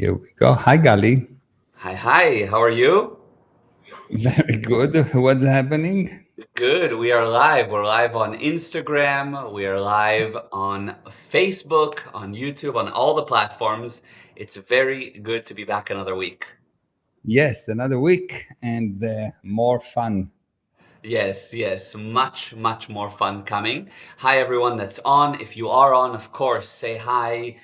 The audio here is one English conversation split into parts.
Here we go. Hi, Gali. Hi, how are you? Very good. What's happening? Good. We are live. We're live on Instagram. We are live on Facebook, on YouTube, on all the platforms. It's very good to be back another week. Yes, another week and more fun. Yes, much more fun coming. Hi, everyone that's on. If you are on, of course, say hi,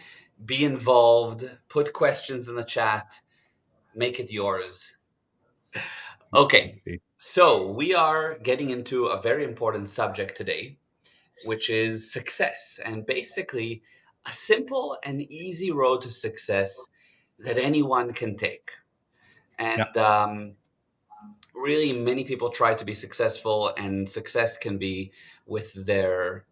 be involved, put questions in the chat, make it yours. Okay, Exactly. so we are getting into a very important subject today, which is success, and basically a simple and easy road to success that anyone can take. Yeah. And really, many people try to be successful, and success can be with their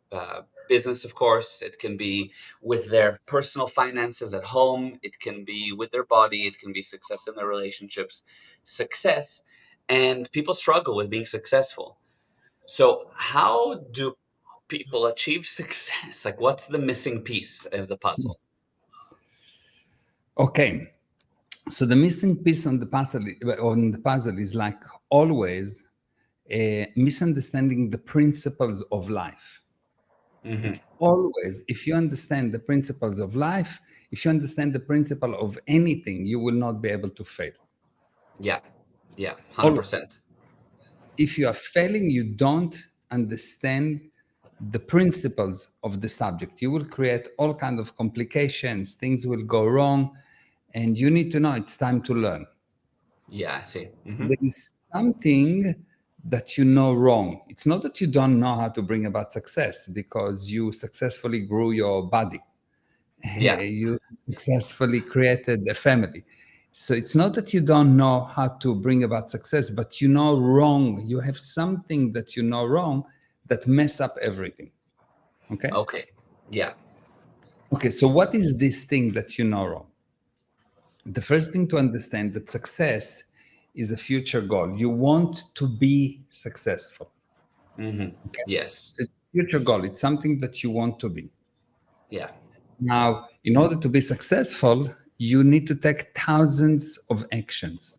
business, of course. It can be with their personal finances at home. It can be with their body. It can be success in their relationships. Success, and people struggle with being successful. So, how do people achieve success? Like, what's the missing piece of the puzzle? Okay. So the missing piece on the puzzle is like always misunderstanding the principles of life. Hmm. It's always, if you understand the principles of life, if you understand the principle of anything, you will not be able to fail. Yeah, yeah, Always. 100%. If you are failing, you don't understand the principles of the subject. You will create all kind of complications, things will go wrong, and you need to know it's time to learn. Yeah, I see. There is something that you know wrong. It's not that you don't know how to bring about success because you successfully grew your body. Yeah, You successfully created a family. So it's not that you don't know how to bring about success, but you know wrong. You have something that you know wrong that mess up everything. Okay. okay. Yeah. Okay. So what is this thing that you know wrong? The first thing to understand that success is a future goal. You want to be successful. Hmm. Okay. Yes. So it's a future goal. It's something that you want to be. Yeah. Now, in order to be successful, you need to take thousands of actions,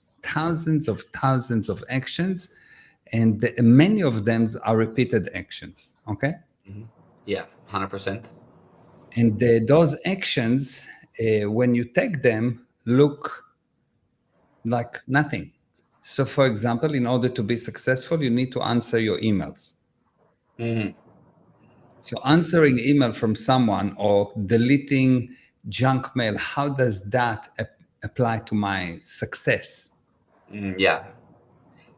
and many of them are repeated actions. Okay, Hmm. Yeah, 100%. and those actions, when you take them, look like nothing. So, for example, in order to be successful, you need to answer your emails. Hmm. So answering email from someone or deleting junk mail, how does that apply to my success? Yeah.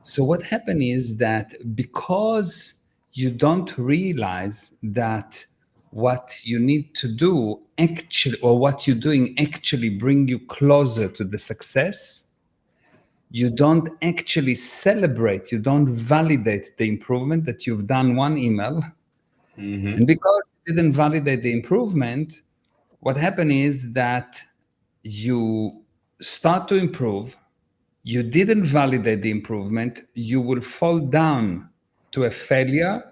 So what happened is that because you don't realize that what you need to do actually, or what you're doing actually bring you closer to the success, you don't actually celebrate, you don't validate the improvement that you've done one email. Hmm. And because you didn't validate the improvement, what happened is that you start to improve, you didn't validate the improvement, you will fall down to a failure,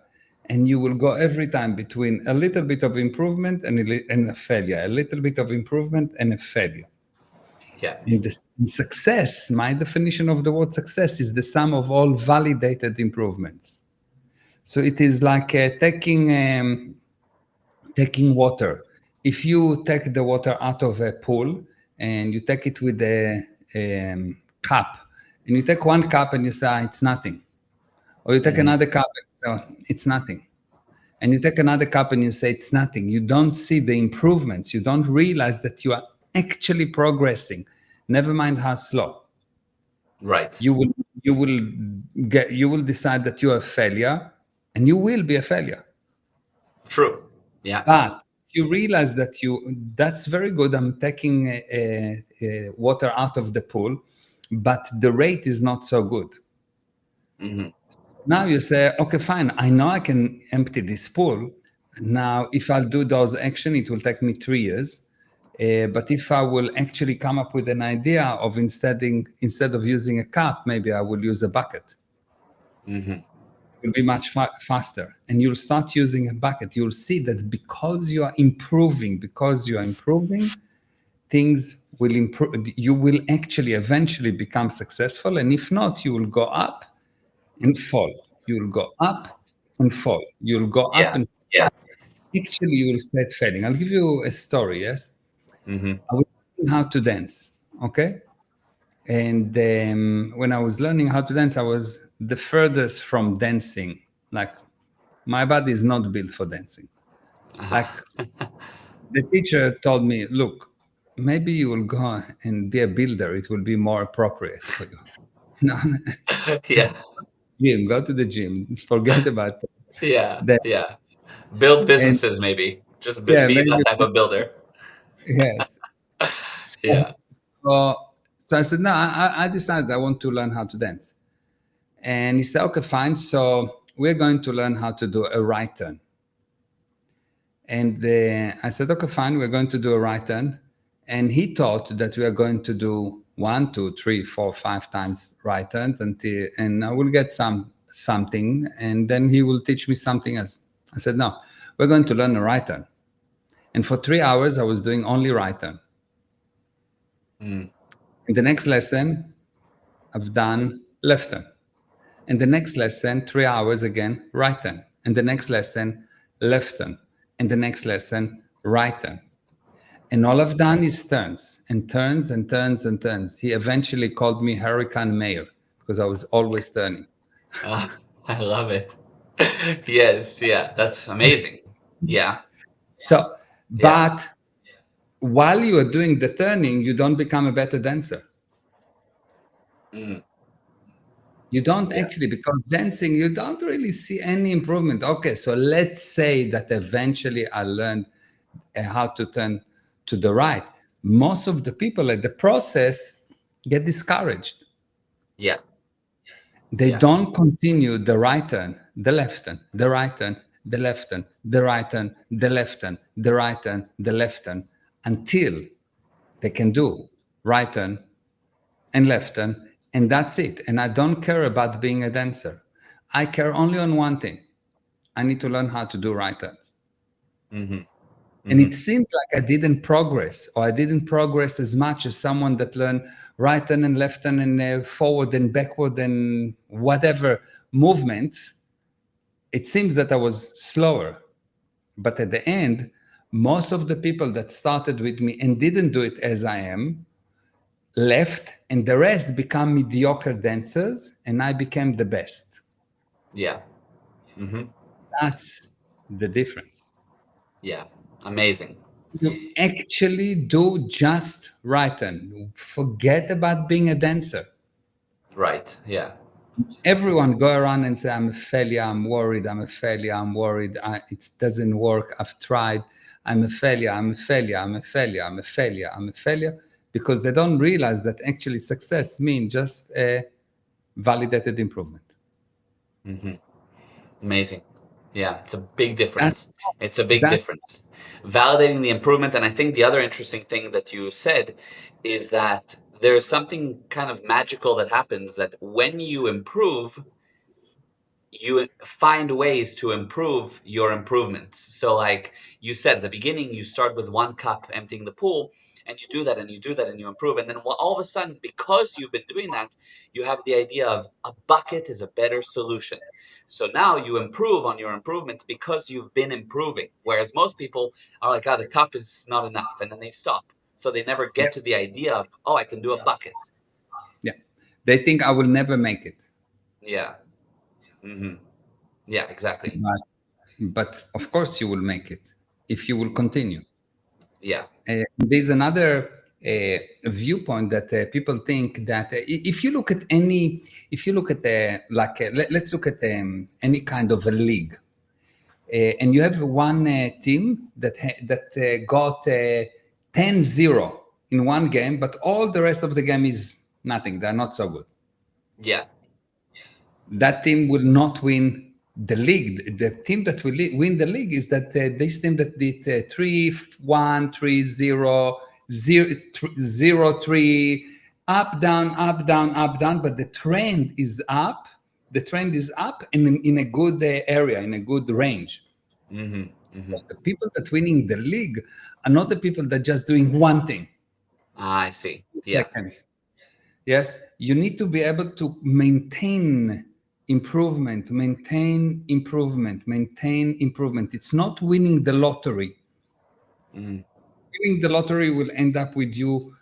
and you will go every time between a little bit of improvement and a failure, a little bit of improvement and a failure. Yeah. In success, my definition of the word success is the sum of all validated improvements. So it is like taking water. If you take the water out of a pool and you take it with a cup, and you take one cup and you say, "Ah, it's nothing," or you take Hmm. another cup and you say, "Oh, it's nothing," and you take another cup and you say, "It's nothing," you don't see the improvements. You don't realize that you are actually progressing. Never mind how slow. Right. You will you will decide that you are a failure, and you will be a failure. True. Yeah. But you realize that that's very good. I'm taking water out of the pool, but the rate is not so good. Hmm. Now you say, okay, fine. I know I can empty this pool. Now, if I'll do those action, it will take me 3 years. But if I will actually come up with an idea of instead of using a cup, maybe I will use a bucket. Hmm. Will be much faster, and you'll start using a bucket. You'll see that because you are improving, things will improve. You will actually eventually become successful. And if not, you will go up and fall. You will go up and fall. You will go up Yeah. and actually you will start failing. I'll give you a story, yes? Mm-hmm. I was learning how to dance, okay? And when I was learning how to dance, I was the furthest from dancing. Like, my body is not built for dancing. Like, Uh-huh. the teacher told me, look, maybe you will go and be a builder. It will be more appropriate for you. No, Yeah. gym, go to the gym. Forget about Yeah. that. Yeah. Build And businesses, maybe. Just yeah, be that maybe, type of builder. yes. So, Yeah. so, so I said, no, I decided I want to learn how to dance. And he said, okay, fine. So we're going to learn how to do a right turn. And I said, okay, fine, we're going to do a right turn. And he thought that we are going to do 1, 2, 3, 4, 5 times right turns and I will get something, and then he will teach me something else. I said, no, we're going to learn a right turn. And for 3 hours, I was doing only right turn. Mm. In the next lesson, I've done left turn. And the next lesson, 3 hours again, right turn. And the next lesson, left turn. And the next lesson, right turn. And all I've done is turns and turns and turns and turns. He eventually called me Hurricane Mayor because I was always turning. Uh, I love it. Yes. Yeah. That's amazing. Yeah. So, Yeah. but while you are doing the turning, you don't become a better dancer. Mm. You don't Yeah. actually, because dancing, you don't really see any improvement. Okay, so let's say that eventually I learned how to turn to the right. Most of the people at the process get discouraged. Yeah. They Yeah. don't continue the right turn, the left turn, the right turn, the left turn, the right turn, the left turn, the right turn, the left turn, until they can do right turn and left turn, and that's it. And I don't care about being a dancer. I care only on one thing. I need to learn how to do right turns. Mm-hmm. And Mm-hmm. it seems like I didn't progress, or I didn't progress as much as someone that learned right turn and left turn and forward and backward and whatever movements. It seems that I was slower. But at the end, most of the people that started with me and didn't do it as I am left, and the rest become mediocre dancers, and I became the best. Yeah. Mm-hmm. That's the difference. Yeah. Amazing. You actually do just right turn. Forget about being a dancer. Right. Yeah. Everyone go around and say, I'm a failure, I'm worried, I'm a failure, I'm worried, it doesn't work, I've tried, I'm a failure, I'm a failure, I'm a failure, I'm a failure, I'm a failure, because they don't realize that actually success means just a validated improvement. Mm-hmm. Amazing. Yeah, it's a big That's, difference. It's a big that, difference. Validating the improvement, and I think the other interesting thing that you said is that there's something kind of magical that happens that when you improve, you find ways to improve your improvements. So, like you said at the beginning, you start with 1 cup emptying the pool, and you do that and you do that and you improve. And then all of a sudden, because you've been doing that, you have the idea of a bucket is a better solution. So now you improve on your improvement because you've been improving. Whereas most people are like, the cup is not enough, and then they stop. So they never yeah, get to the idea of, I can do a bucket. yeah. They think I will never make it. Yeah. Hmm. Yeah, exactly. But, but of course you will make it if you will continue. Yeah. There's another viewpoint that people think that if you look at if you look at let's look at any kind of a league, and you have one team that got 10-0 in one game, but all the rest of the game is nothing. They're not so good. Yeah. That team will not win the league. The team that will win the league is that this team that did 3-1, 3-0, 0-3, up, down, up, down, up, down. But the trend is up. The trend is up in a good area, in a good range. Hmm. Hmm. The people that winning the league are not the people that just doing one thing. I see. Yeah. Seconds. Yes, you need to be able to maintain improvement, maintain improvement, maintain improvement. It's not winning the lottery. Mm, Winning the lottery will end up with you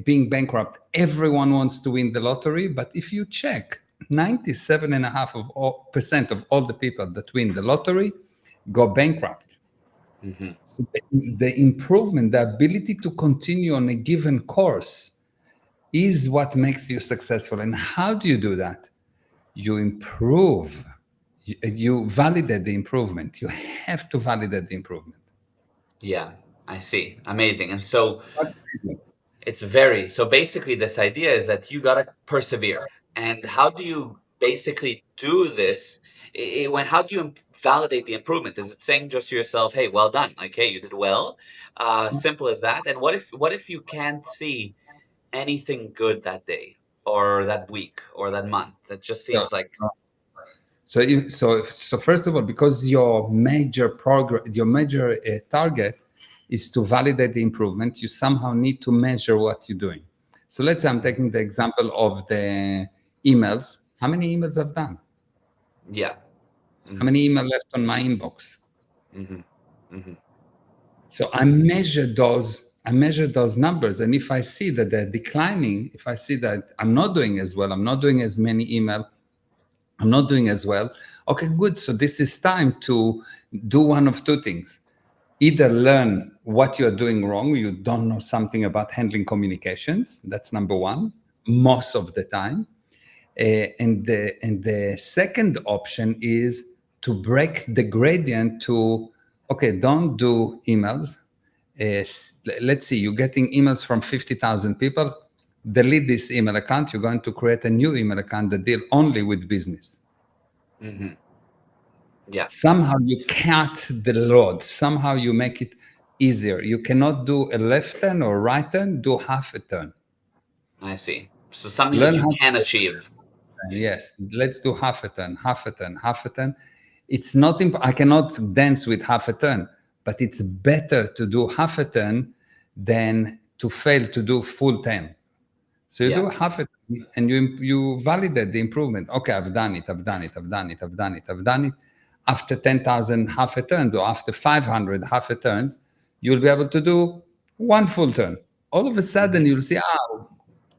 being bankrupt. Everyone wants to win the lottery, but if you check, 97.5% of all the people that win the lottery go bankrupt. hmm. So the improvement, the ability to continue on a given course is what makes you successful. And how do you do that? You improve. You validate the improvement. You have to validate the improvement. Yeah, I see. Amazing. And so What is it? it's very, so basically this idea is that you gotta persevere. And how do you basically do this? How do you validate the improvement? Is it saying just to yourself, "Hey, well done. Like, hey, you did well." Simple as that. And what if you can't see anything good that day or that week or that month? It just seems like, So, so first of all, because your major progress, your major target is to validate the improvement, you somehow need to measure what you're doing. So let's say I'm Mhm. taking the example of the emails. How many emails I've done? Yeah. How Hmm. many email left on my inbox? Hmm. Hmm. So I measure those numbers, and if I see that they're declining, if I see that I'm not doing as well, I'm not doing as many email, I'm not doing as well. Okay, good. So this is time to do one of two things. Either learn what you're doing wrong, you don't know something about handling communications. That's number one, most of the time. And the second option is to break the gradient to, okay, don't do emails. Let's see, you're getting emails from 50,000 people. Delete this email account. You're going to create a new email account that deal only with business. Hmm. Yeah, Somehow you cut the load. Somehow you make it easier. You cannot do a left turn or right turn. Do half a turn. I see. So something that Learn you how can to achieve. Yes, let's do half a turn, half a turn, half a turn. It's not, I cannot dance with half a turn, but it's better to do half a turn than to fail to do full turn. So you Yeah. do half a turn and you validate the improvement. Okay, I've done it, I've done it, I've done it, I've done it, I've done it. After 10,000 half a turns or after 500 half a turns, you'll be able to do one full turn. All of a sudden, Hmm. you'll see,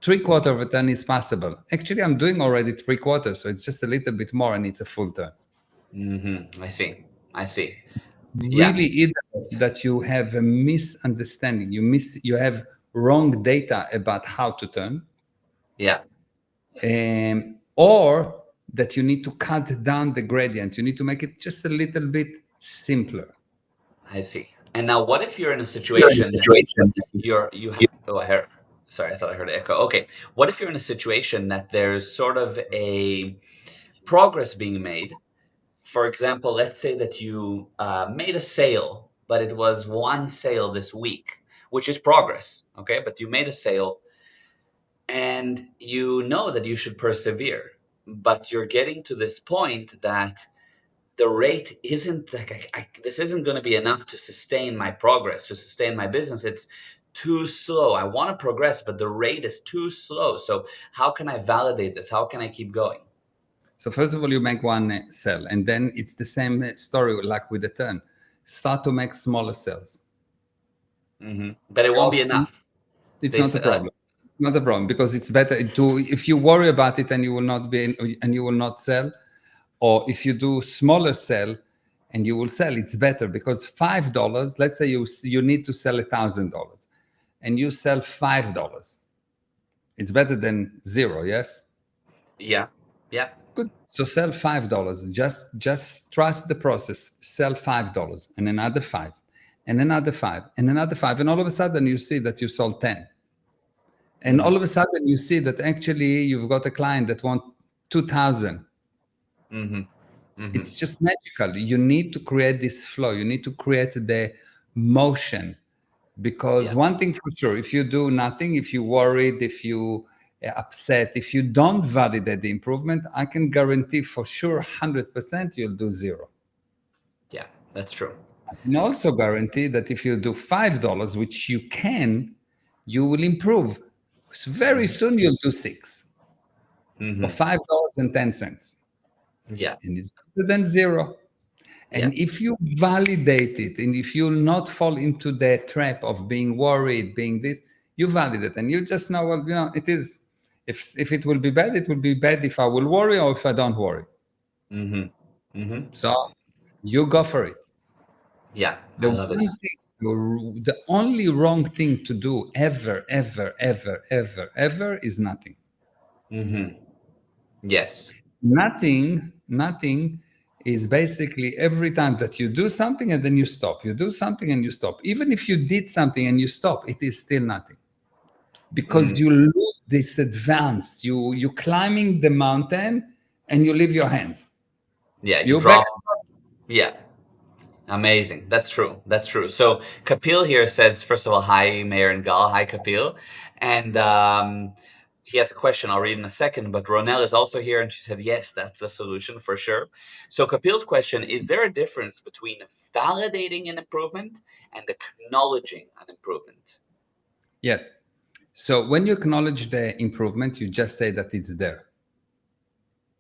three-quarter of a turn is possible. Actually, I'm doing already three-quarters, so it's just a little bit more and it's a full turn. Hmm. I see. I see. Yeah. Really, either that you have a misunderstanding, you have wrong data about how to turn, Yeah. or that you need to cut down the gradient. You need to make it just a little bit simpler. I see. And now, what if you're in a You're in a situation that situation. oh, I heard, sorry, I thought I heard an echo. Okay. What if you're in a situation that there's sort of a progress being made? For example, let's say that you made a sale, but it was one sale this week, which is progress. Okay. But you made a sale and you know that you should persevere, but you're getting to this point that the rate isn't like this isn't going to be enough to sustain my progress, to sustain my business. It's too slow. I want to progress, but the rate is too slow. So how can I validate this? How can I keep going? So first of all, you make one cell, and then it's the same story like with the turn. Start to make smaller cells. But it won't be enough. It's They not a say, problem. Not a problem because it's better to, if you worry about it and you will not be and you will not sell, or if you do smaller sell and you will sell, it's better because $5. Let's say you need to sell $1,000, and you sell $5. It's better than zero. Yes. yeah, yeah. Good. So sell $5. Just trust the process. Sell $5 and another five, and another five, and another five, and all of a sudden you see that you sold 10. And Hmm. all of a sudden you see that actually you've got a client that wants 2,000. Hmm. Hmm. It's just magical. You need to create this flow. You need to create the motion. Because Yeah, one thing for sure, if you do nothing, if you worried, if you upset, if you don't validate the improvement, I can guarantee for sure 100% you'll do zero. yeah, that's true. I can also guarantee that if you do $5, which you can, you will improve. Very soon you'll do six or Mm-hmm. $5.10, Yeah. and it's better than zero. Yeah. And if you validate it, and if you'll not fall into the trap of being worried, being this, you validate, and you just know, well, it is. If it will be bad, it will be bad if I will worry or if I don't worry. Mm-hmm. Mm-hmm. So you go for it. Yeah. The I love it. one thing, the only wrong thing to do ever, ever, ever, ever, ever is nothing. Mm-hmm. Yes. Nothing is basically every time that you do something and then you stop. You do something and you stop. Even if you did something and you stop, it is still nothing because Mm. you lose this advance. You climbing the mountain and you leave your hands. Yeah. You You back. drop. Yeah. Amazing. That's true. That's true. So Kapil here says, first of all, hi, Mayor and Gal. Hi, Kapil. And he has a question I'll read in a second, but Ronelle is also here and she said, yes, that's a solution for sure. So Kapil's question, is there a difference between validating an improvement and acknowledging an improvement? Yes. So when you acknowledge the improvement, you just say that it's there.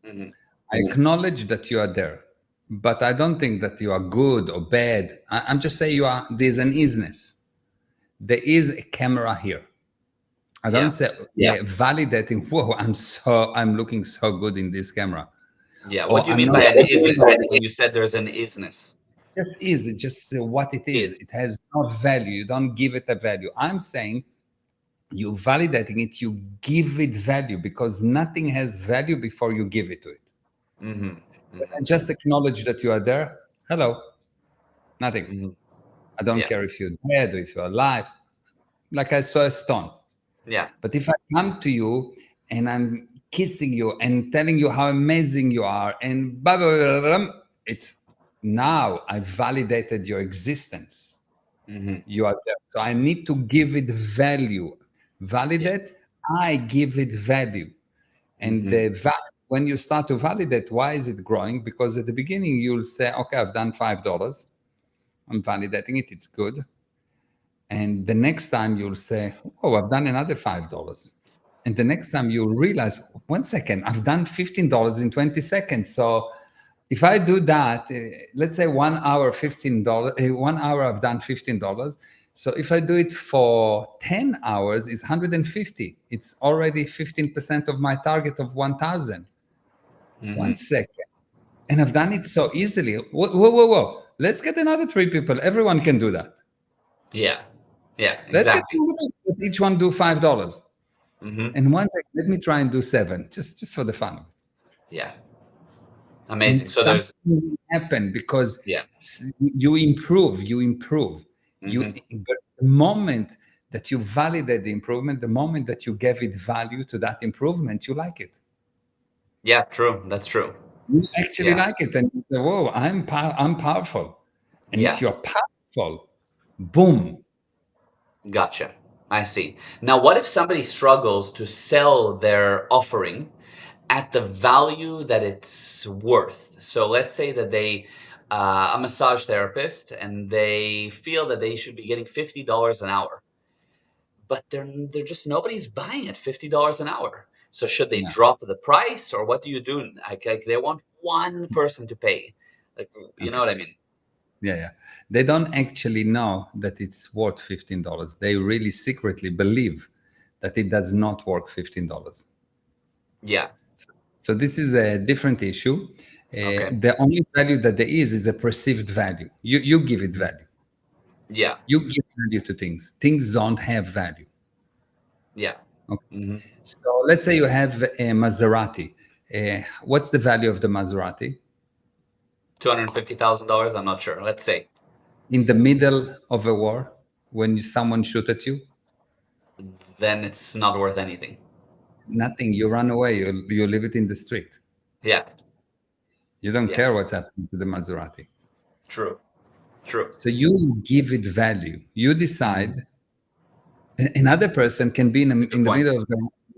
Hmm. I acknowledge that you are there, but I don't think that you are good or bad. I'm just saying there's an isness. There is a camera here. I don't Yeah. say validating, whoa, I'm looking so good in this camera. Yeah. What Or do you I'm mean not by an isness when you said there's an isness? just is, it's just what it is. Is. It has no value. You don't give it a value. I'm saying you validating it, you give it value because nothing has value before you give it to it. Hmm. Hmm. And just acknowledge that you are there. Hello, nothing. Hmm. I don't Yeah. care if you're dead or if you're alive. Like I saw a stone. Yeah. But if I come to you and I'm kissing you and telling you how amazing you are and blah, blah, blah, blah, blah, it's now I validated your existence. Hmm. You are there. So I need to give it value. Yeah. Validate, I give it value. And Hmm. when you start to validate, why is it growing? Because at the beginning, you'll say, okay, I've done $5. I'm validating it. It's good. And the next time you'll say, oh, I've done another $5. And the next time you'll realize, 1 second, I've done $15 in 20 seconds. So if I do that, let's say 1 hour, $15, 1 hour, I've done $15. So if I do it for 10 hours, it's 150. It's already 15% of my target of 1,000. Hmm. 1 second. And I've done it so easily. Whoa, whoa, whoa, whoa. Let's get another three people. Everyone can do that. Yeah. Yeah. Let's get Exactly. another people. Let's each one do $5. Hmm. And 1 second, let me try and do seven, just for the fun of it. Yeah. And Amazing. So something there's, will happen because yeah. you improve, you improve. Hmm. But the moment that you validate the improvement, the moment that you give it value to that improvement, you like it. Yeah. True. That's true. You actually Yeah. like it, and you say, "Whoa, I'm powerful." And if Yeah. you're powerful, boom. Gotcha. I see. Now, what if somebody struggles to sell their offering at the value that it's worth? So let's say that they, a massage therapist, and they feel that they should be getting $50 an hour, but they're just nobody's buying at $50 an hour. So should they Yeah, drop the price, or what do you do? Like they want one person to pay, like you know okay. what I mean? Yeah. They don't actually know that it's worth $15. They really secretly believe that it does not work $15. Yeah. So this is a different issue. Okay. The only value that there is a perceived value. You give it Mhm. value. Yeah. You give value to things. Things don't have value. Yeah. Okay. Hmm. So let's say you have a Maserati. What's the value of the Maserati? $250,000. I'm not sure. Let's say. In the middle of a war, when someone shoot at you, Then it's not worth anything. nothing. You run away. You leave it in the street. Yeah. You don't Yeah. care what's happening to the Maserati. True. True. So you give it value. You Hmm. decide. Another person can be That's a good in the point. middle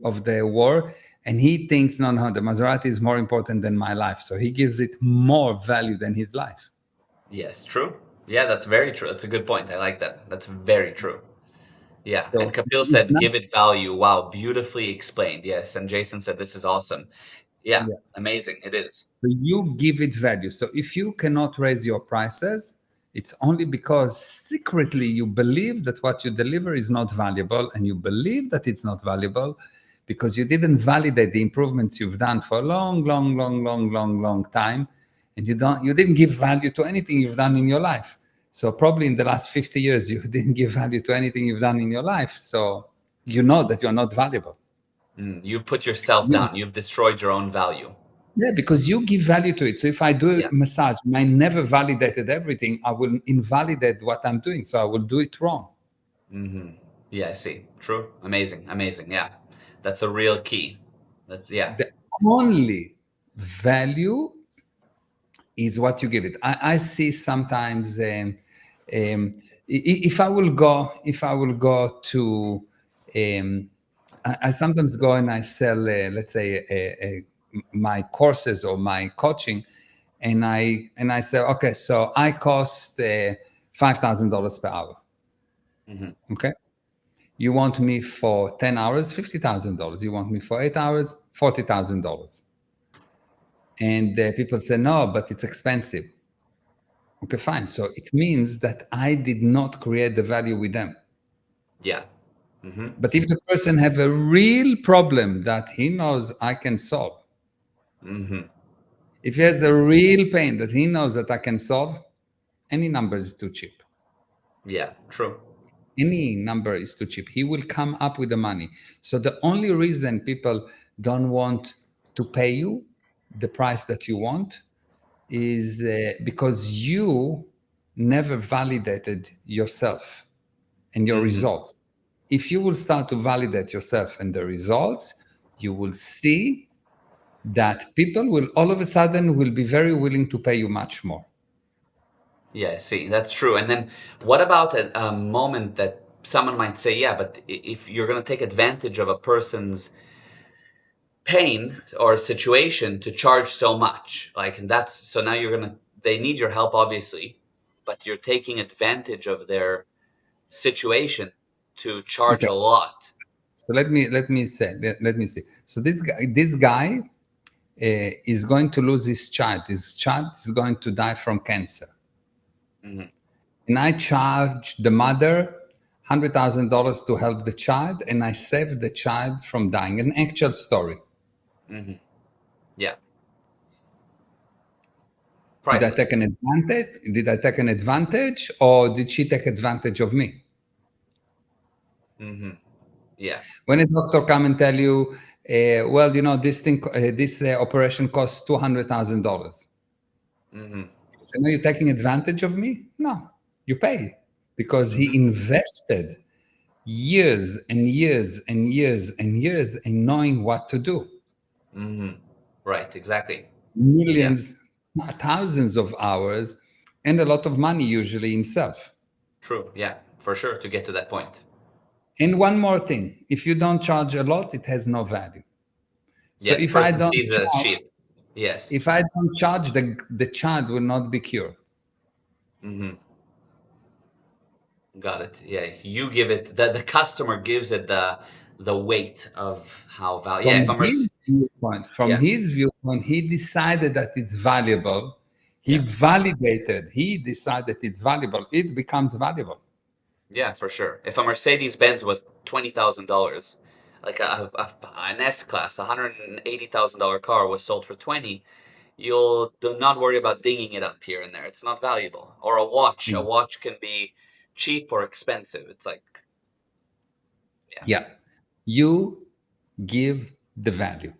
of the war, and he thinks, no, no, the Maserati is more important than my life. So he gives it more value than his life. Yes. True. Yeah, that's very true. That's a good point. I like that. That's very true. Yeah, and So Kapil it's said, not. "Give it value." Wow, beautifully explained. Yes, and Jason said, "This is awesome." Yeah, Yeah. amazing. It is. So you give it value. So if you cannot raise your prices, it's only because secretly you believe that what you deliver is not valuable, and you believe that it's not valuable because you didn't validate the improvements you've done for a long, long, long, long, long, long time, and you didn't give value to anything you've done in your life. So probably in the last 50 years you didn't give value to anything you've done in your life. So you know that you're not valuable. You've put yourself You down. You've destroyed your own value. Yeah, because you give value to it. So if I do Yeah. a massage and I never validated everything, I will invalidate what I'm doing. So I will do it wrong. hmm Yeah, I see. True. Amazing. Amazing. Yeah. That's a real key. That's yeah. The only value is what you give it. I see sometimes um, if I will go to I sometimes go and I sell let's say my courses or my coaching, and I say, okay, so I cost $5,000 per hour. hmm Okay, you want me for 10 hours, $50,000. You want me for 8 hours, $40,000. And people say, no, but it's expensive. Okay, fine. So it means that I did not create the value with them. Yeah. hmm But if the person have a real problem that he knows I can solve, hmm if he has a real pain that he knows that I can solve, any number is too cheap. Yeah. True. Any number is too cheap. He will come up with the money. So the only reason people don't want to pay you the price that you want is because you never validated yourself and your hmm results. If you will start to validate yourself and the results, you will see that people will all of a sudden will be very willing to pay you much more. Yeah. I see. That's true. And then what about a moment that someone might say, yeah, but if you're going to take advantage of a person's pain or situation to charge so much, like, and that's so now you're going to, they need your help, obviously, but you're taking advantage of their situation to charge Okay. a lot. So let me see. So this guy is going to lose his child. His child is going to die from cancer, hmm and I charge the mother $100,000 to help the child, and I save the child from dying. An actual story. hmm Yeah. Did I Priceless. take an advantage? Did I take an advantage, or did she take advantage of me? hmm Yeah. When a doctor come and tell you, well, you know, this operation costs $200,000. hmm So now you're taking advantage of me? No, you pay because he hmm invested years and years and years and years in knowing what to do. hmm Right. Exactly. Yeah. Millions, thousands of hours, and a lot of money usually himself. True. Yeah. For sure. To get to that point. And one more thing, if you don't charge a lot, it has no value. So Yeah. Person sees it as cheap. Yes. if I don't charge, the child will not be cured. hmm Got it. Yeah. You give it, the customer gives it the weight of how value. Yeah. If I'm From yeah. his viewpoint, he decided that it's valuable. He Yeah. validated. He decided it's valuable. It becomes valuable. Yeah, for sure. If a Mercedes Benz was $20,000, like an S class, $180,000 car was sold for 20, you'll do not worry about dinging it up here and there. It's not valuable. Or a Yeah. watch can be cheap or expensive. It's like, yeah, Yeah. You give the value.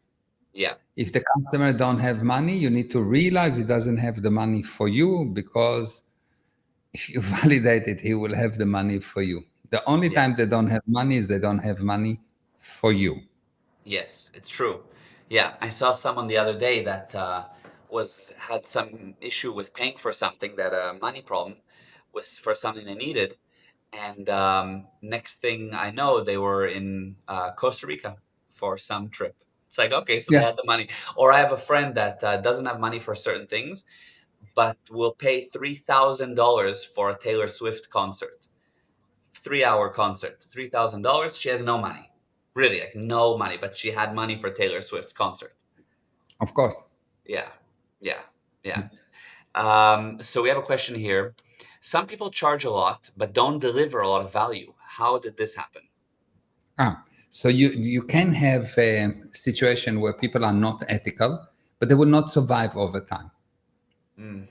yeah, If the customer don't have money, you need to realize he doesn't have the money for you, because if you validate it, he will have the money for you. The only yeah. time they don't have money is they don't have money for you. Yes, it's true. Yeah, I saw someone the other day that was had some issue with paying for something, that a money problem with for something they needed. And next thing I know, they were in Costa Rica for some trip. It's like, okay, so they Yeah. had the money. Or I have a friend that doesn't have money for certain things, but will pay $3,000 for a Taylor Swift concert. 3-hour concert, $3,000. She has no money, really, like no money, but she had money for Taylor Swift's concert. Of course. Yeah, yeah, yeah. So we have a question here. Some people charge a lot, but don't deliver a lot of value. How did this happen? So you can have a situation where people are not ethical, but they will not survive over time. Mm,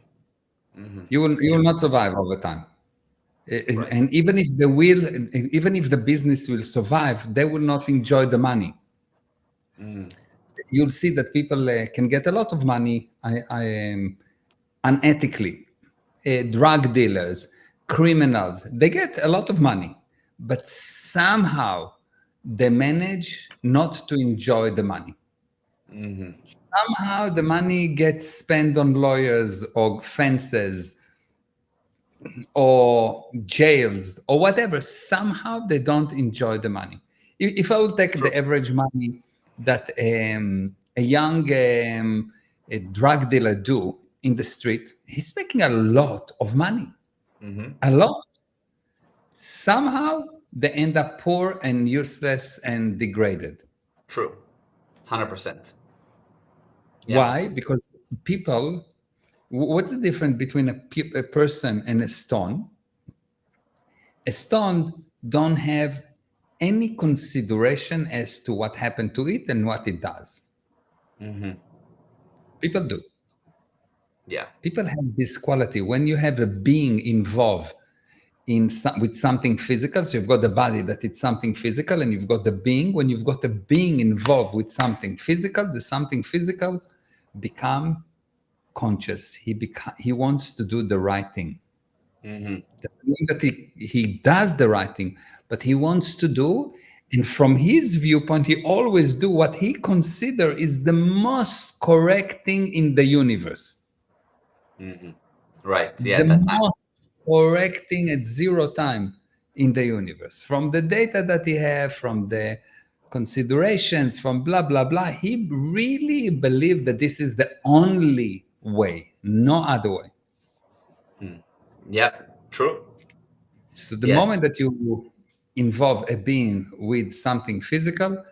hmm. You will not survive over time. Right. And even if the business will survive, they will not enjoy the money. Mm, You'll see that people can get a lot of money unethically. Drug dealers, criminals, they get a lot of money, but somehow they manage not to enjoy the money. hmm. Somehow the money gets spent on lawyers or fences or jails or whatever. Somehow they don't enjoy the money. If I will take True. the average money that a young a drug dealer do in the street, he's making a lot of money, Hmm. a lot. Somehow they end up poor and useless and degraded. True. 100%. Yeah. Why? Because people, what's the difference between a person and a stone? A stone don't have any consideration as to what happened to it and what it does. Hmm. People do. Yeah. People have this quality. When you have a being involved with something physical, so you've got the body that it's something physical, and you've got the being. When you've got a being involved with something physical, the something physical become conscious. He wants to do the right thing. Hmm. Doesn't mean that he does the right thing, but he wants to do. And from his viewpoint, he always do what he consider is the most correct thing in the universe. Hmm. Right. Yeah. The At that time. most correct thing at zero time in the universe. From the data that he have, from the considerations, from blah, blah, blah, he really believed that this is the only way, no other way. Mm. Yep. True. So the Yes. moment that you involve a being with something physical,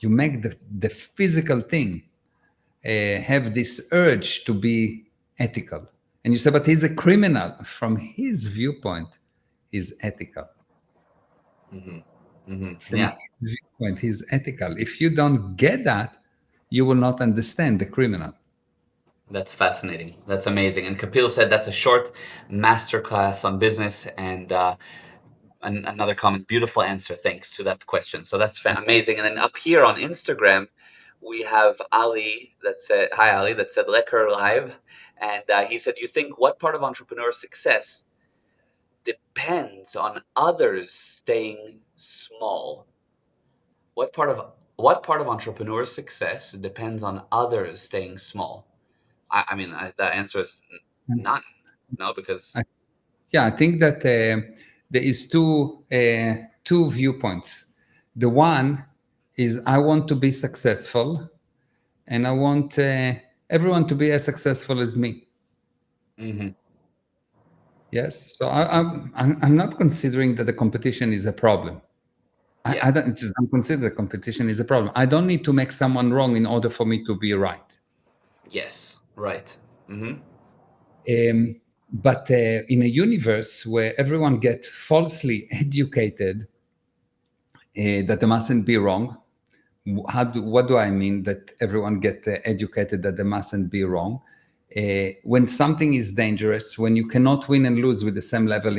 you make the physical thing have this urge to be ethical. And you say, but he's a criminal. From his viewpoint, he's ethical. Hmm. Hmm. From Yeah. his viewpoint, he's ethical. If you don't get that, you will not understand the criminal. That's fascinating. That's amazing. And Kapil said that's a short masterclass on business. And another comment, beautiful answer. Thanks to that question. So that's amazing. And then up here on Instagram, we have Ali that said, "Hi Ali," that said, "Lekker live," and he said, "You think what part of entrepreneur success depends on others staying small? What part of entrepreneur success depends on others staying small?" I mean, the answer is none. No, because I, yeah, I think that there is two viewpoints. The one is I want to be successful, and I want everyone to be as successful as me. hmm. Yes, so I'm not considering that the competition is a problem. Yeah, I don't consider the competition is a problem. I don't need to make someone wrong in order for me to be right. yes, right. Hmm. But in a universe where everyone gets falsely educated that they mustn't be wrong, what do I mean that everyone get educated that they mustn't be wrong? When something is dangerous, when you cannot win and lose with the same level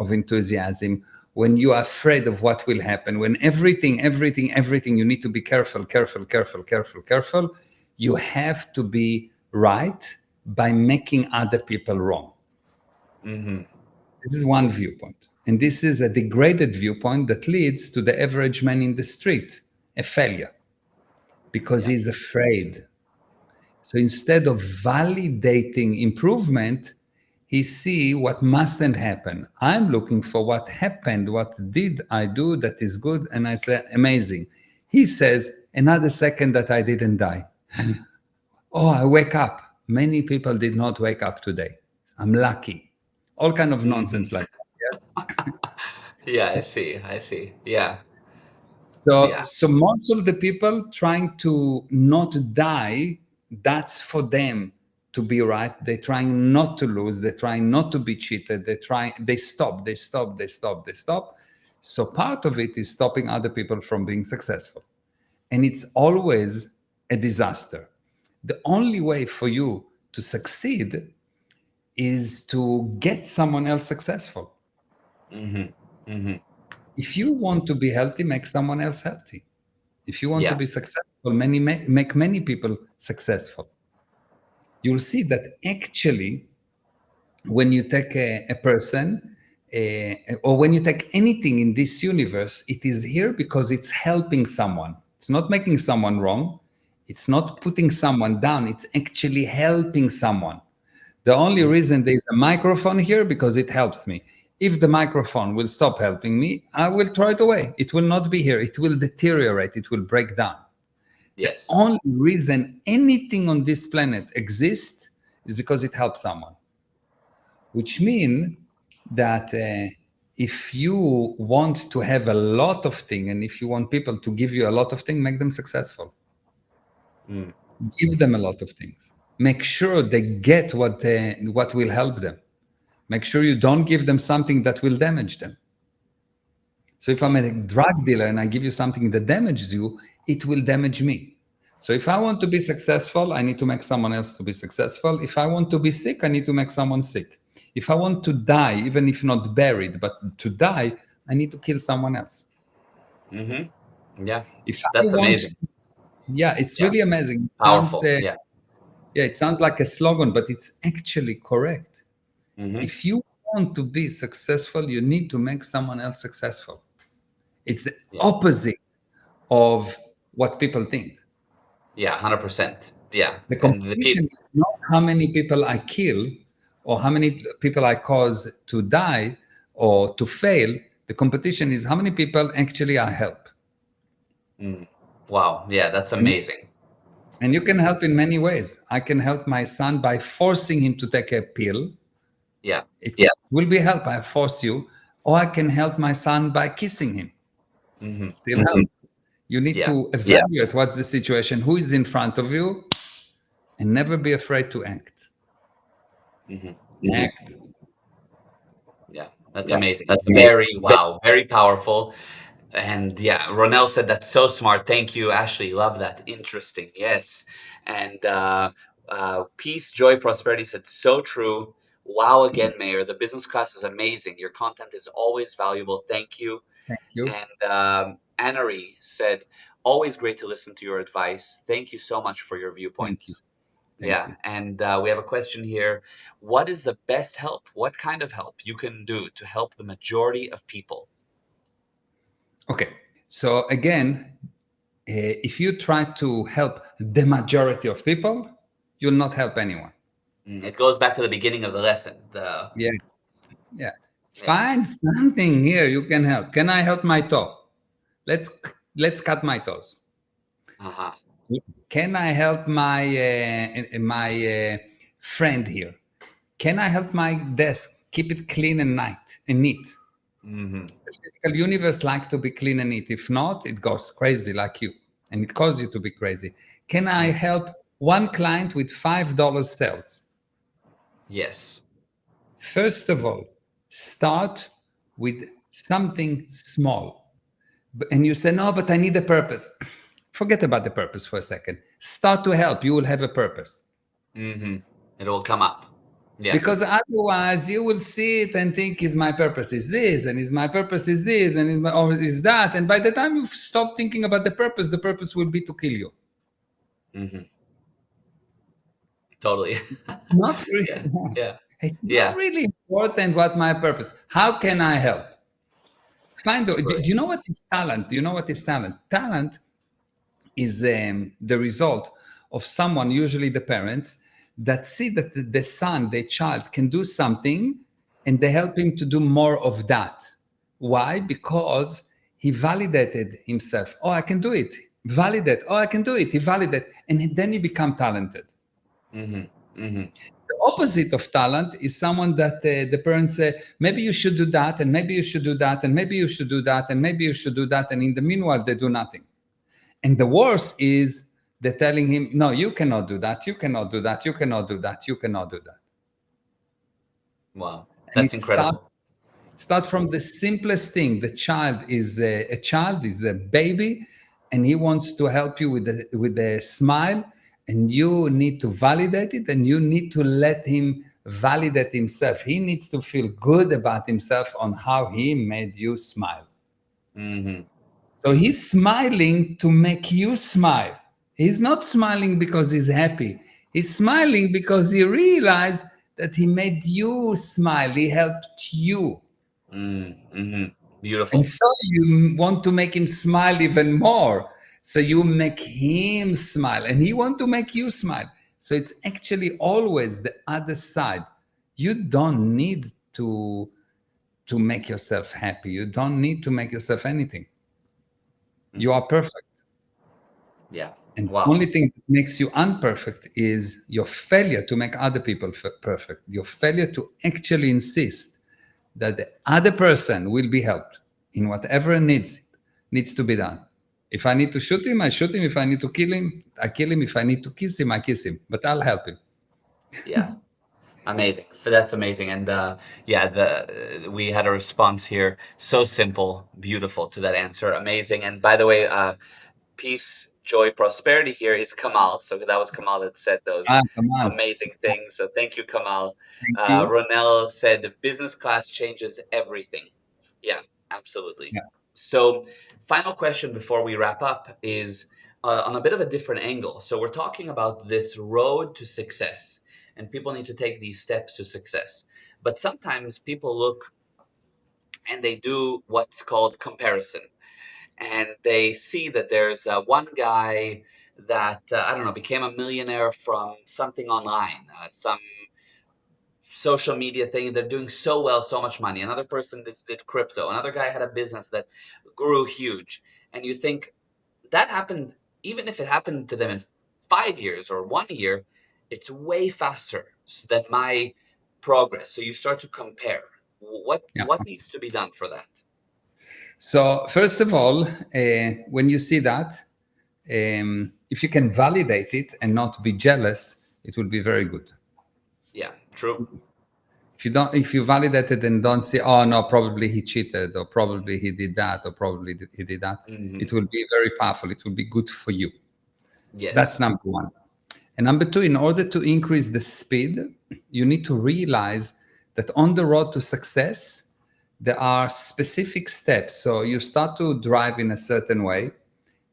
of enthusiasm, when you are afraid of what will happen, when everything, you need to be careful, careful, careful, careful, careful, you have to be right by making other people wrong. Hmm. This is one viewpoint. And this is a degraded viewpoint that leads to the average man in the street, a failure, because Yeah. he's afraid. So instead of validating improvement, he see what mustn't happen. I'm looking for what happened, what did I do that is good, and I say amazing. He says another second that I didn't die. Oh, I wake up. Many people did not wake up today. I'm lucky. All kind of Hmm. nonsense like that. Yeah, I see. I see. Yeah. So, Yeah. so most of the people trying to not die, that's for them to be right. They're trying not to lose. They're trying not to be cheated. They stop, they stop, they stop, they stop. So part of it is stopping other people from being successful. And it's always a disaster. The only way for you to succeed is to get someone else successful. Mhm. Mhm. If you want to be healthy, make someone else healthy. If you want to Yeah. be successful, make many people successful. You'll see that actually, when you take a person, or when you take anything in this universe, it is here because it's helping someone. It's not making someone wrong. It's not putting someone down. It's actually helping someone. The only Mm. reason there's a microphone here because it helps me. If the microphone will stop helping me, I will throw it away. It will not be here. It will deteriorate. It will break down. The Yes. only reason anything on this planet exists is because it helps someone, which means that if you want to have a lot of things and if you want people to give you a lot of things, make them successful. Mm. Give them a lot of things. Make sure they get what will help them. Make sure you don't give them something that will damage them. So if I'm Yeah. a drug dealer and I give you something that damages you, it will damage me. So if I want to be successful, I need to make someone else to be successful. If I want to be sick, I need to make someone sick. If I want to die, even if not buried, but to die, I need to kill someone else. Mhm. Yeah. If I That's want, amazing. yeah, it's Yeah. really amazing. It sounds, Powerful. Yeah. yeah, it sounds like a slogan, but it's actually correct. Mhm. If you want to be successful, you need to make someone else successful. It's the Yeah. opposite of what people think. Yeah, 100%. Yeah. The And the people. competition is not how many people I kill or how many people I cause to die or to fail. The competition is how many people actually I help. Mm. Wow. Yeah, that's And, amazing. and you can help in many ways. I can help my son by forcing him to take a pill. Yeah. It will be help. I force you. Or I can help my son by kissing him. Mhm. Still help. You need Yeah. to evaluate what's the situation, who is in front of you, and never be afraid to act. Mhm. Act. Yeah. That's amazing. Very wow. Very powerful. And yeah, Ronell said that's so smart. Thank you, Ashley. Love that. Interesting. Yes. And peace, joy, prosperity said so true. Wow, again, Mayor. The business class is amazing. Your content is always valuable. Thank you. Thank you. And Annery said, always great to listen to your advice. Thank you so much for your Thank you. viewpoints. Thank Yeah. you. And we have a question here. What is the best help? What kind of help you can do to help the majority of people? Okay. So again, if you try to help the majority of people, you'll not help anyone. It goes back to the beginning of the lesson. The Yeah. Yeah. Yeah. Find something here you can help. Can I help my toe? Let's let's cut my toes. Uh-huh. Can I help my friend here? Can I help my desk keep it clean and neat? Mhm. The physical universe like to be clean and neat. If not, it goes crazy like you, and it causes you to be crazy. Can I Mm. help one client with $5 sales? Yes. First of all, start with something small. And you say, no, but I need a purpose. Forget about the purpose for a second. Start to help. You will have a purpose. Mhm. It will come up. Yeah. Because otherwise you will see it and think is my purpose is this and is my purpose is this and or is that, and by the time you stop thinking about the purpose will be to kill you. Mhm. Totally. Not Yeah. really, Yeah. it's not Yeah. really important what my purpose, how can I help. Do Brilliant. you know what is talent? Do you know what is talent? Talent is the result of someone, usually the parents, that see that the son, the child, can do something and they help him to do more of that. Why? Because he validated himself. Oh, I can do it. Validate. Oh, I can do it. He validated. And then he become talented. Mhm. Mhm. The opposite of talent is someone that the parents say, maybe you should do that, and maybe you should do that, and maybe you should do that, and maybe you should do that. And in the meanwhile, they do nothing. And the worst is they're telling him, no, you cannot do that, you cannot do that, you cannot do that, you cannot do that. Wow, And that's incredible. start from the simplest thing. The child is a baby, and he wants to help you with the smile, and you need to validate it, and you need to let him validate himself. He needs to feel good about himself on how he made you smile. Hmm. So he's smiling to make you smile. He's not smiling because he's happy. He's smiling because he realized that he made you smile. He helped you. Mm-hmm. And Beautiful. so you want to make him smile even more. So you make him smile, and he want to make you smile. So it's actually always the other side. You don't need to make yourself happy. You don't need to make yourself anything. You are perfect. Yeah. And the Wow. only thing that makes you unperfect is your failure to make other people perfect. Your failure to actually insist that the other person will be helped in whatever needs to be done. If I need to shoot him, I shoot him. If I need to kill him, I kill him. If I need to kiss him, I kiss him. But I'll help him. Yeah. Amazing. That's amazing. And yeah, the we had a response here. So simple, beautiful to that answer. Amazing. And by the way, peace, joy, prosperity here is Kamal. So that was Kamal that said those Ah, come on. amazing things. So thank you, Kamal. Thank you. Ronell said business class changes everything. Yeah, absolutely. Yeah. So, final question before we wrap up is on a bit of a different angle. So, we're talking about this road to success, and people need to take these steps to success. But sometimes people look and they do what's called comparison, and they see that there's one guy that I don't know, became a millionaire from something online, some social media thing. They're doing so well, so much money. Another person just did crypto. Another guy had a business that grew huge. And you think that happened, even if it happened to them in 5 years or 1 year, it's way faster than my progress. So you start to compare. Yeah. What needs to be done for that? So first of all, when you see that, if you can validate it and not be jealous, it will be very good. Yeah, true. If you validate it and don't say, oh no, probably he cheated, or probably he did that, or probably he did that, Hmm. it will be very powerful. It will be good for you. So that's Yes. number one. And number two, in order to increase the speed, you need to realize that on the road to success, there are specific steps. So you start to drive in a certain way.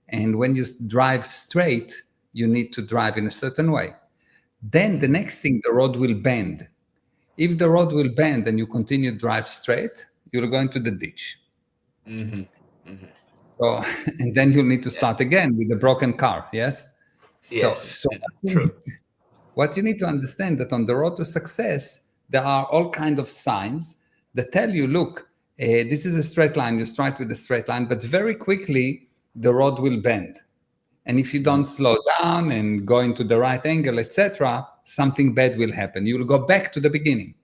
And when you drive straight, you need to drive in a certain way. Then the next thing, the road will bend. If the road will bend and you continue to drive straight, you'll go into the ditch. Hmm. Hmm. So, and then you'll need to Yeah. start again with a broken car. Yes. So, Yes. so True. what you need to understand that on the road to success, there are all kind of signs that tell you, look, this is a straight line. You start with a straight line, but very quickly the road will bend. And if you Hmm. don't slow down and go into the right angle, etc., something bad will happen. You will go back to the beginning.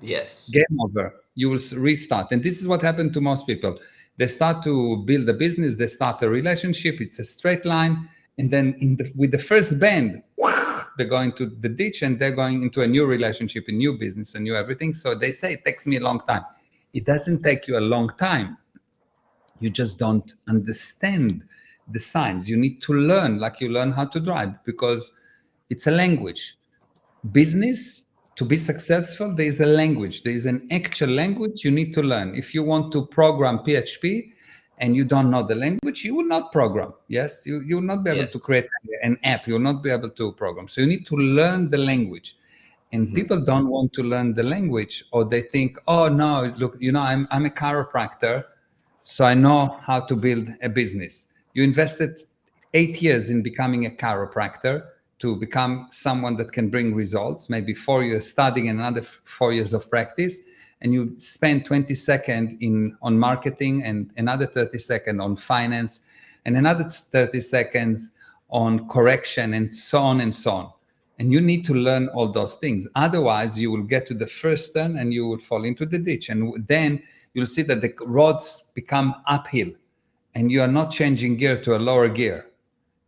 Yes. Game over. You will restart. And this is what happened to most people. They start to build a business, they start a relationship, it's a straight line. And then with the first bend, they're going to the ditch and they're going into a new relationship, a new business, a new everything. So they say it takes me a long time. It doesn't take you a long time. You just don't understand the signs. You need to learn like you learn how to drive because it's a language. Business, to be successful, there is a language. There is an actual language you need to learn. If you want to program PHP and you don't know the language, you will not program. Yes, you will not be able to Yes. create an app. You will not be able to program. So you need to learn the language. And Hmm. people don't want to learn the language, or they think, oh no, look, I'm a chiropractor, so I know how to build a business. You invested 8 years in becoming a chiropractor to become someone that can bring results, maybe 4 years studying and another 4 years of practice, and you spend 20 seconds on marketing and another 30 seconds on finance and another 30 seconds on correction and so on and so on. And you need to learn all those things. Otherwise, you will get to the first turn and you will fall into the ditch. And then you'll see that the roads become uphill and you are not changing gear to a lower gear.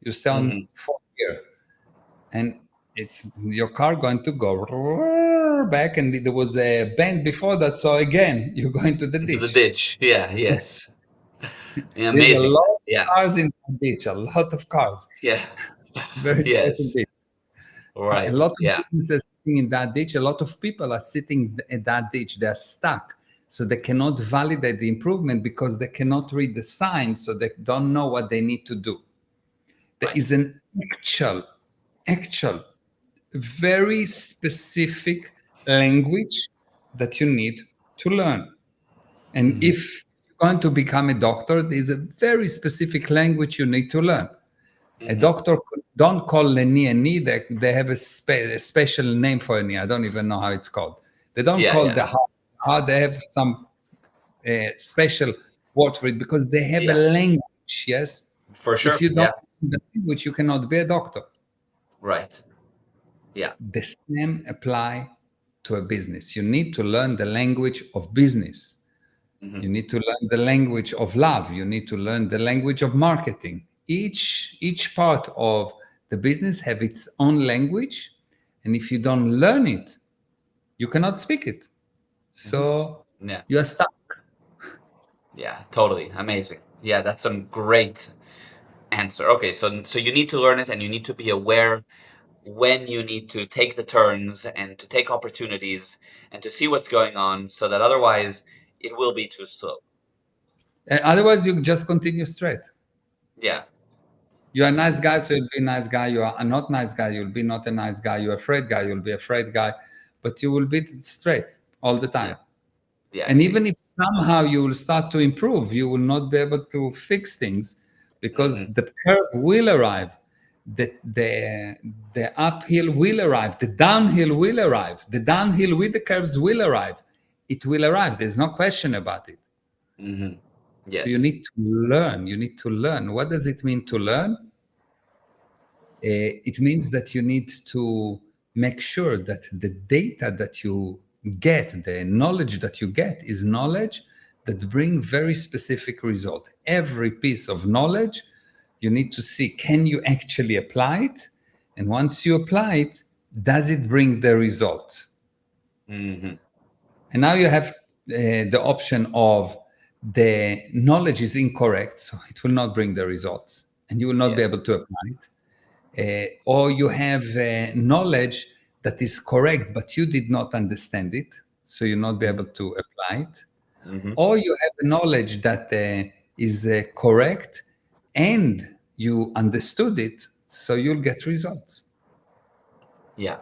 You stay on Hmm. fourth gear. And it's your car going to go back. And there was a bend before that. So again, you're going to the Into the ditch. ditch. Yeah. Yes. Yeah, There's a amazing. lot of Yeah. cars in the ditch, a lot of cars. Yeah. Very special Yes. ditch. A Right. lot of Yeah. businesses sitting in that ditch. A lot of people are sitting in that ditch. They're stuck, so they cannot validate the improvement because they cannot read the signs, so they don't know what they need to do. There Right. is an actual, very specific language that you need to learn. And Hmm. if you're going to become a doctor, there's a very specific language you need to learn. A Hmm. doctor don't call a knee a knee. They have a special name for a knee. I don't even know how it's called. They don't Yeah. call Yeah. the heart. They have some special word for it because they have a Yeah. language. Yes. For If sure. you don't Yeah. know the language, you cannot be a doctor. Right. Yeah. The same apply to a business. You need to learn the language of business. Hmm. You need to learn the language of love. You need to learn the language of marketing. Each part of the business have its own language, and if you don't learn it, you cannot speak it. Hmm. So Yeah. you are stuck. Yeah. Totally. Amazing. Yeah. That's some great answer. Okay. So you need to learn it and you need to be aware when you need to take the turns and to take opportunities and to see what's going on so that otherwise it will be too slow. Otherwise, you just continue straight. Yeah. You are a nice guy, so you'll be a nice guy. You are a not nice guy, you'll be not a nice guy. You're a afraid guy, you'll be a afraid guy. But you will be straight all the Yeah. time. Yeah. I And see. even if somehow you will start to improve, you will not be able to fix things because Hmm. the curve will arrive. The uphill will arrive. The downhill will arrive. The downhill with the curves will arrive. It will arrive. There's no question about it. Hmm. So you Yes. need to learn. You need to learn. What does it mean to learn? It means that you need to make sure that the data that you get, the knowledge that you get, is knowledge that bring very specific result. Every piece of knowledge, you need to see, can you actually apply it? And once you apply it, does it bring the result? Hmm. And now you have the option of the knowledge is incorrect, so it will not bring the results, and you will not be able Yes. to apply it. Or you have knowledge that is correct, but you did not understand it, so you'll not be Hmm. able to apply it. Hmm. Or you have knowledge that is correct and you understood it, so you'll get results. Yeah.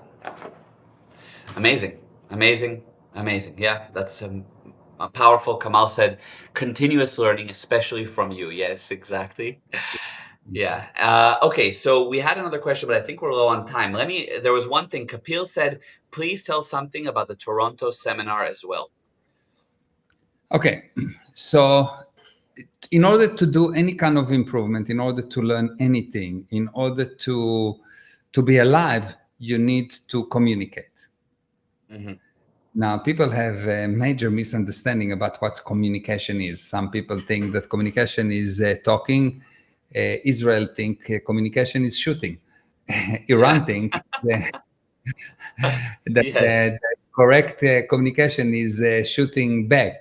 Amazing. Amazing. Amazing. Yeah. That's a powerful. Kamal said, continuous learning, especially from you. Yes, exactly. Yeah. Okay. So we had another question, but I think we're low on time. There was one thing. Kapil said, please tell something about the Toronto seminar as well. Okay, so in order to do any kind of improvement, in order to learn anything, in order to be alive, you need to communicate. Hmm. Now, people have a major misunderstanding about what communication is. Some people think that communication is talking. Israel think communication is shooting. Yeah. Iran think that Yes. the correct communication is shooting back.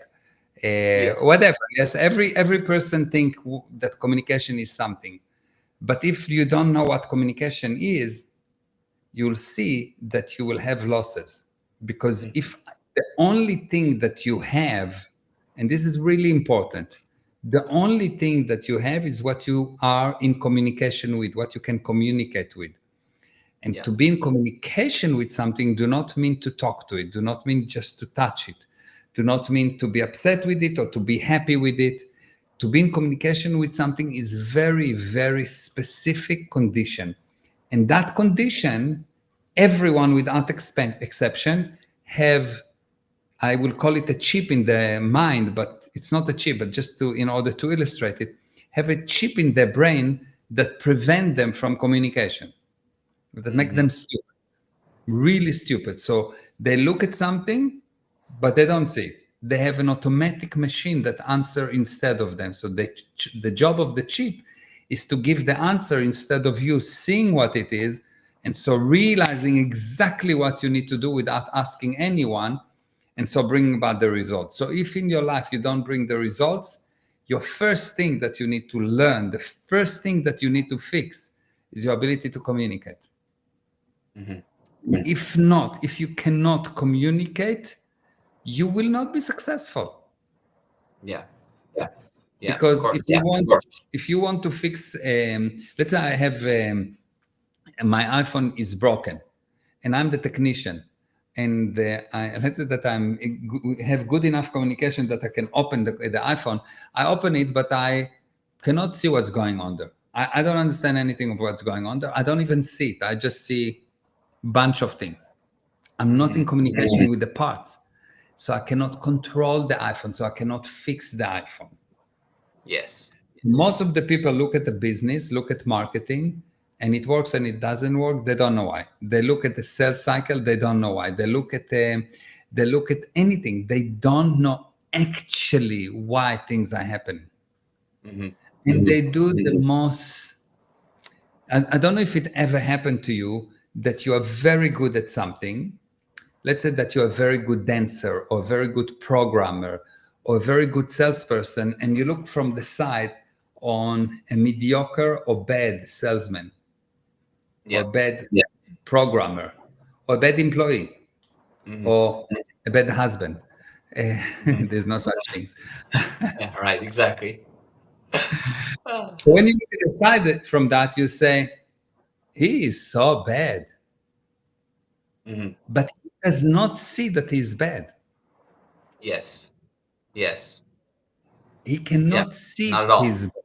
Yeah. Whatever. Yes, every person think that communication is something. But if you don't know what communication is, you'll see that you will have losses. Because Hmm. if the only thing that you have, and this is really important, the only thing that you have is what you are in communication with, what you can communicate with. And Yeah. to be in communication with something do not mean to talk to it, do not mean just to touch it, do not mean to be upset with it or to be happy with it. To be in communication with something is very, very specific condition. And that condition, everyone without exception have, I will call it a chip in the mind, but it's not a chip, but just to, in order to illustrate it, have a chip in their brain that prevent them from communication, that make Hmm. them stupid. really stupid. So they look at something, but they don't see it. They have an automatic machine that answer instead of them. So the job of the chip is to give the answer instead of you seeing what it is, and so realizing exactly what you need to do without asking anyone, and so bringing about the results. So if in your life you don't bring the results, your first thing that you need to learn, the first thing that you need to fix, is your ability to communicate. Hmm. If not, if you cannot communicate, you will not be successful. Yeah. Yeah. Of Because course. if you want to fix, let's say I have my iPhone is broken, and I'm the technician, and let's say that have good enough communication that I can open the iPhone. I open it, but I cannot see what's going on there. I don't understand anything of what's going on there. I don't even see it. I just see bunch of things. I'm not in Hmm. communication with the parts. So I cannot control the iPhone. So I cannot fix the iPhone. Yes. Most of the people look at the business, look at marketing, and it works and it doesn't work. They don't know why. They look at the sales cycle. They don't know why. They look at anything. They don't know actually why things are happening. Hmm. And they do the most. I don't know if it ever happened to you that you are very good at something. Let's say that you're a very good dancer or a very good programmer or a very good salesperson, and you look from the side on a mediocre or bad salesman or Yeah. bad programmer or a bad employee Hmm. or a bad husband. Hmm. There's no such things. Yeah. Right. Exactly. Ah. When you look aside from that, you say, he is so bad. Hmm. But he does not see that he's bad. Yes. Yes. He Yeah. cannot see Not at he's all. bad.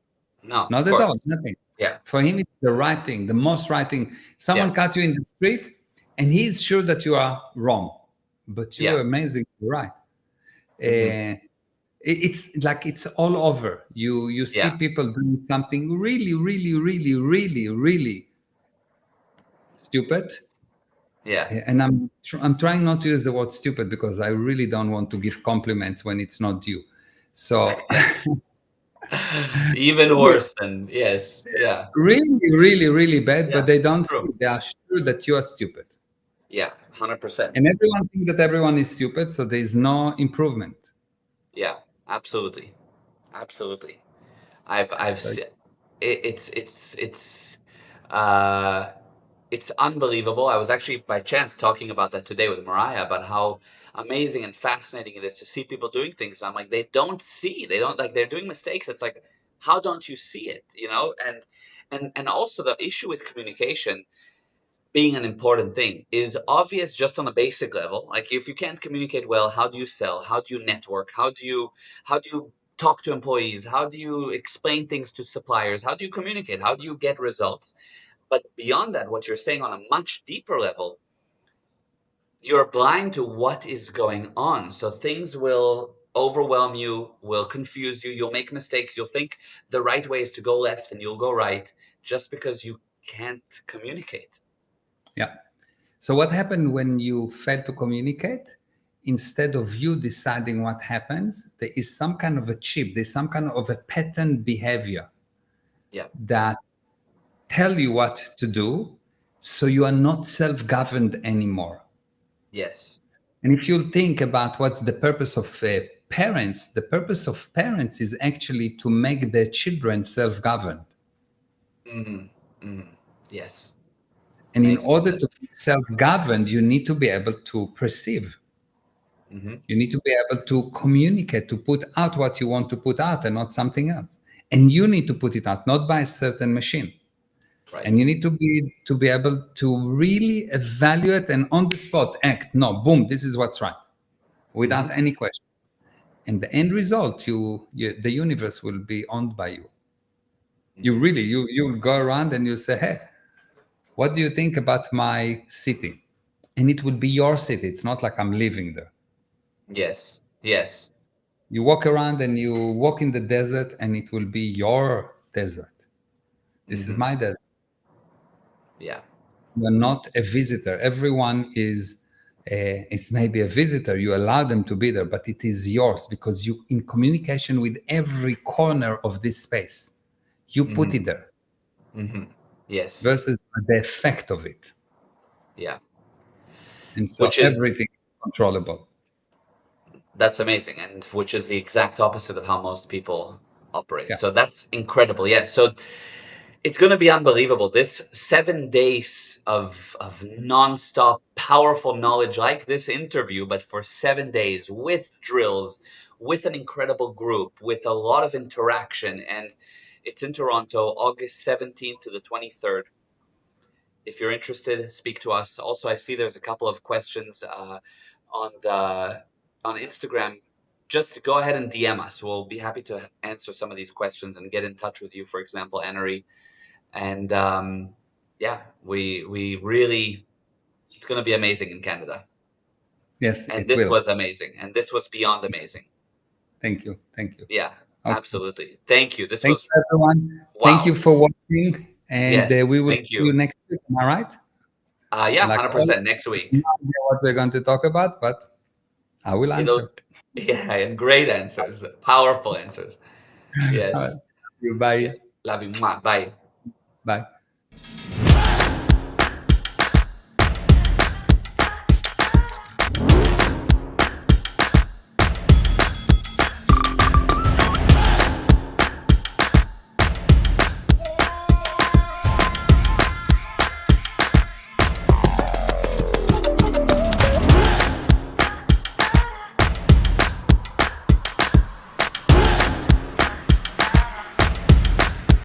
No. Of Not at course. all, nothing. Yeah. For him, it's the right thing, the most right thing. Yeah. Someone cut you in the street, and he's sure that you are wrong, but you Yeah. are amazingly right. Hmm. It's like it's all over. You see Yeah. people doing something really, really, really, really, really stupid, Yeah. and I'm trying not to use the word stupid because I really don't want to give compliments when it's not due. So Yes. Even worse than yes. Yeah. really, really, really bad, but Yeah. they It's don't see. true. They are sure that you are stupid. Yeah. 100%. And everyone thinks that everyone is stupid, so there is no improvement. Yeah. Absolutely. Absolutely. I've So se uh, it's unbelievable. I was actually by chance talking about that today with Mariah about how amazing and fascinating it is to see people doing things. I'm like, they don't see, they don't like they're doing mistakes. It's like, how don't you see it? You know? And also the issue with communication being an important thing is obvious just on a basic level. Like if you can't communicate well, how do you sell? How do you network? How do you talk to employees? How do you explain things to suppliers? How do you communicate? How do you get results? But beyond that, what you're saying on a much deeper level, you're blind to what is going on. So things will overwhelm you, will confuse you, you'll make mistakes, you'll think the right way is to go left and you'll go right just because you can't communicate. yeah. So what happened when you fail to communicate? Instead of you deciding what happens, there is some kind of a chip, there's some kind of a pattern behavior Yeah. that tell you what to do, so you are not self-governed anymore. Yes. And if you think about what's the purpose of parents, the purpose of parents is actually to make their children self-governed. Mhm, mhm. Yes. And in Amazing. order to be self-governed, you need to be able to perceive. Mhm. You need to be able to communicate, to put out what you want to put out and not something else. And you need to put it out, not by a certain machine. And Right. you need to be able to really evaluate and on the spot act. No, boom, this is what's right, without Mhm, any question. And the end result, the universe will be owned by you. You mhm. really, you go around and you say, hey, what do you think about my city? And it will be your city. It's not like I'm living there. Yes. Yes. You walk around and you walk in the desert, and it will be your desert. This is Mhm. my desert. Yeah. you're not a visitor. Everyone is maybe a visitor. You allow them to be there, but it is yours because you in communication with every corner of this space. You put Hmm. it there Hmm. Yes. versus the effect of it. Yeah. And so Which is everything is controllable. That's amazing, and which is the exact opposite of how most people operate. Yeah. So that's incredible. Yeah. So it's going to be unbelievable. This 7 days of nonstop powerful knowledge, like this interview, but for 7 days with drills, with an incredible group, with a lot of interaction, and it's in Toronto, August 17th to the 23rd. If you're interested, speak to us. Also, I see there's a couple of questions on the on Instagram. Just go ahead and DM us. We'll be happy to answer some of these questions and get in touch with you. For example, Annery, and yeah, we really, it's going to be amazing in Canada. Yes, And it this will. was amazing, and this was beyond amazing. Thank you. Thank you. Yeah, Okay. absolutely. Thank you. This Thank was you, everyone. Thank you wow. for watching, and Yes, we will thank see you you. next week. Am I right? Yeah, Like all, 100% next week. no idea what we're going to talk about, but I will It'll answer. Yeah, and great answers, powerful answers. All right. Yes. You Yeah. bye. Love you. Mwah. Bye. Bye.